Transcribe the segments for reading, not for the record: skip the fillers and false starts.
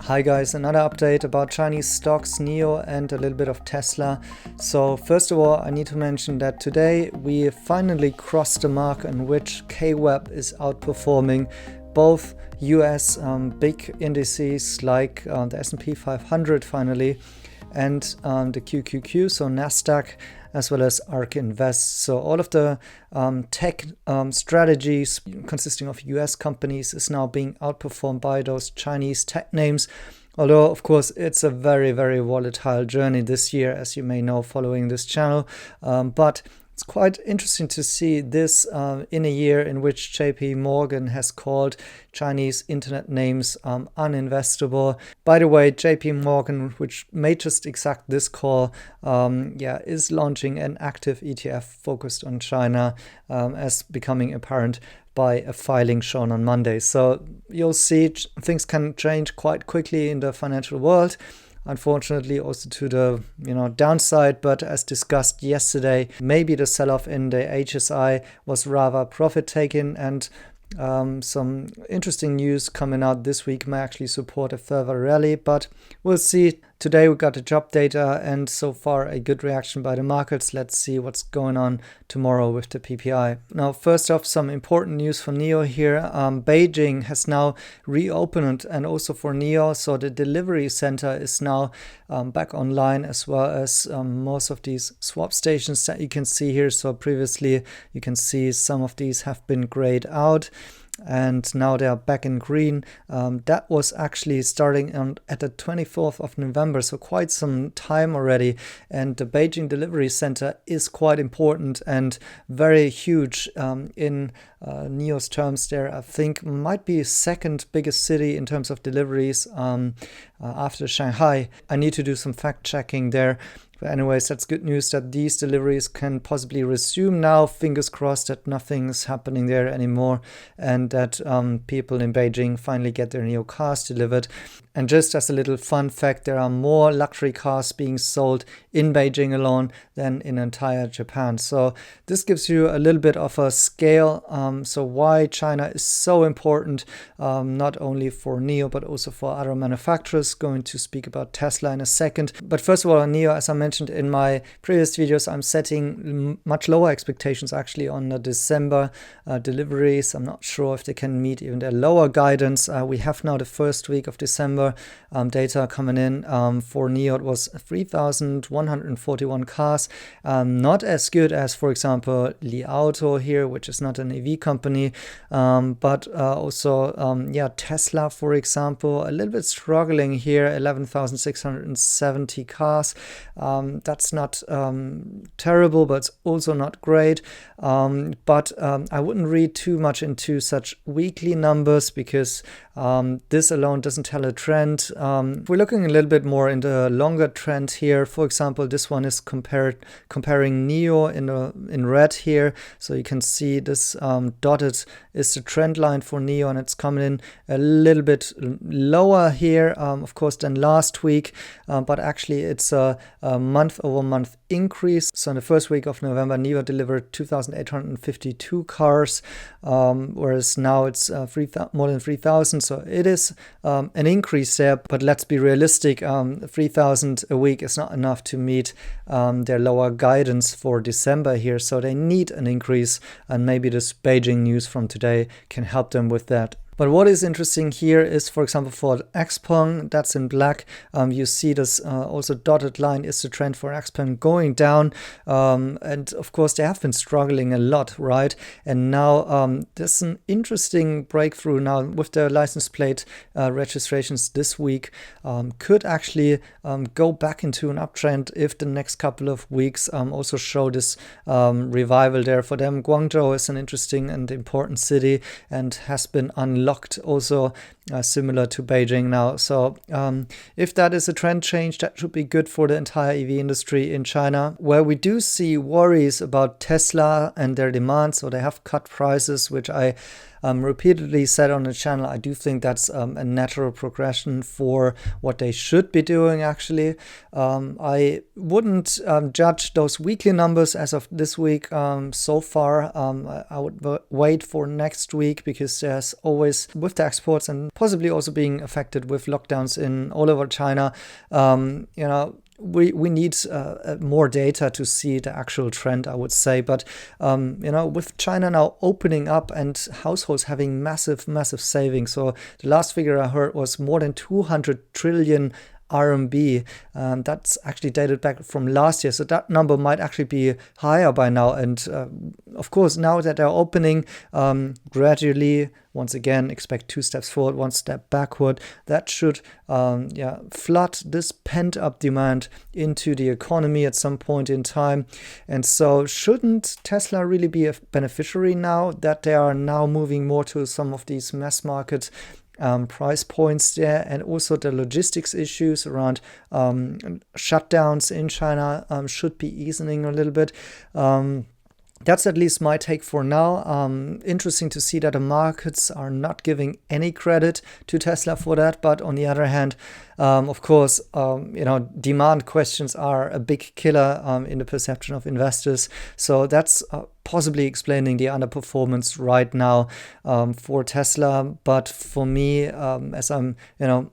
Hi guys, another update about Chinese stocks, NIO and a little bit of Tesla. So first of all, I need to mention that today we finally crossed the mark in which KWEB is outperforming both US big indices like the S&P 500 finally and the QQQ, so Nasdaq, as well as ARK Invest. So all of the tech strategies consisting of US companies is now being outperformed by those Chinese tech names. Although, of course, it's a very, very volatile journey this year, as you may know, following this channel. But it's quite interesting to see this in a year in which JP Morgan has called Chinese internet names uninvestable. By the way, JP Morgan, which made just exact this call, is launching an active ETF focused on China, as becoming apparent by a filing shown on Monday. So you'll see things can change quite quickly in the financial world. Unfortunately, also to the downside, but as discussed yesterday, maybe the sell-off in the HSI was rather profit-taking, and some interesting news coming out this week may actually support a further rally, but we'll see. Today we got the job data and so far a good reaction by the markets. Let's see what's going on tomorrow with the PPI. Now, first off, some important news for NIO here. Beijing has now reopened, and also for NIO, so the delivery center is now back online, as well as most of these swap stations that you can see here. So previously you can see some of these have been grayed out, and now they are back in green. That was actually starting at the 24th of November, so quite some time already. And the Beijing delivery center is quite important and very huge in NIO's terms there. I think might be second biggest city in terms of deliveries after Shanghai. I need to do some fact checking there. But anyways, that's good news that these deliveries can possibly resume now. Fingers crossed that nothing's happening there anymore, and that people in Beijing finally get their NIO cars delivered. And just as a little fun fact, there are more luxury cars being sold in Beijing alone than in entire Japan. So this gives you a little bit of a scale. So why China is so important, not only for NIO, but also for other manufacturers. Going to speak about Tesla in a second. But first of all, on NIO, as I mentioned in my previous videos, I'm setting much lower expectations actually on the December deliveries. I'm not sure if they can meet even their lower guidance. We have now the first week of December data coming in. For NIO, it was 3,141 cars. Not as good as, for example, Li Auto here, which is not an EV company, but also Tesla, for example, a little bit struggling here, 11,670 cars. That's not terrible, but it's also not great. But I wouldn't read too much into such weekly numbers, because this alone doesn't tell a trend. We're looking a little bit more in the longer trend here. For example, this one is comparing NIO in red here. So you can see this dotted is the trend line for NIO, and it's coming in a little bit lower here, of course, than last week. But actually, it's a month-over-month increase. So in the first week of November, NIO delivered 2,852 cars, whereas now it's more than 3,000. So it is an increase there, but let's be realistic. 3,000 a week is not enough to meet their lower guidance for December here. So they need an increase, and maybe this Beijing news from today can help them with that. But what is interesting here is, for example, for XPeng, that's in black. You see this also dotted line is the trend for XPeng going down. And of course, they have been struggling a lot, right? And now there's an interesting breakthrough now with their license plate registrations this week. Could actually go back into an uptrend if the next couple of weeks also show this revival there for them. Guangzhou is an interesting and important city and has been unlocked also, similar to Beijing now. So if that is a trend change, that should be good for the entire EV industry in China, where we do see worries about Tesla and their demand. So they have cut prices, which I repeatedly said on the channel, I do think that's a natural progression for what they should be doing, actually. I wouldn't judge those weekly numbers as of this week so far. I would wait for next week, because there's always, with the exports and possibly also being affected with lockdowns in all over China, we need more data to see the actual trend, I would say. But with China now opening up and households having massive savings, so the last figure I heard was more than 200 trillion RMB. That's actually dated back from last year, so that number might actually be higher by now. And of course, now that they're opening gradually, once again, expect 2 steps forward, 1 step backward. That should flood this pent-up demand into the economy at some point in time. And so shouldn't Tesla really be a beneficiary now that they are now moving more to some of these mass market price points there, and also the logistics issues around shutdowns in China should be easing a little bit. That's at least my take for now. Interesting to see that the markets are not giving any credit to Tesla for that. But on the other hand, of course, demand questions are a big killer in the perception of investors. So that's possibly explaining the underperformance right now for Tesla. But for me, as I'm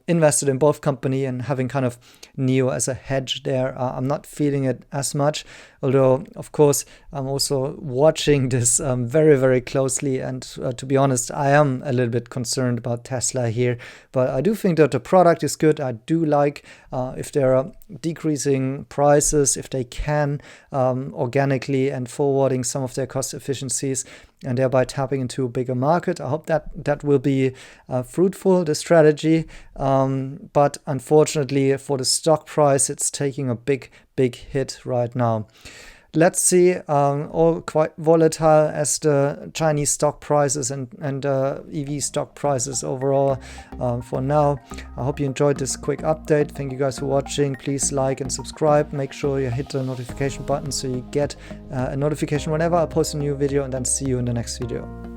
invested in both company and having kind of NIO as a hedge there, I'm not feeling it as much. Although, of course, I'm also watching this very, very closely. And to be honest, I am a little bit concerned about Tesla here. But I do think that the product is good. I do like if there are decreasing prices, if they can organically and forwarding some of their cost efficiencies and thereby tapping into a bigger market. I hope that will be fruitful, the strategy. But unfortunately for the stock price, it's taking a big hit right now. Let's see, all quite volatile as the Chinese stock prices and EV stock prices overall for now. I hope you enjoyed this quick update. Thank you guys for watching. Please like and subscribe. Make sure you hit the notification button so you get a notification whenever I post a new video, and then see you in the next video.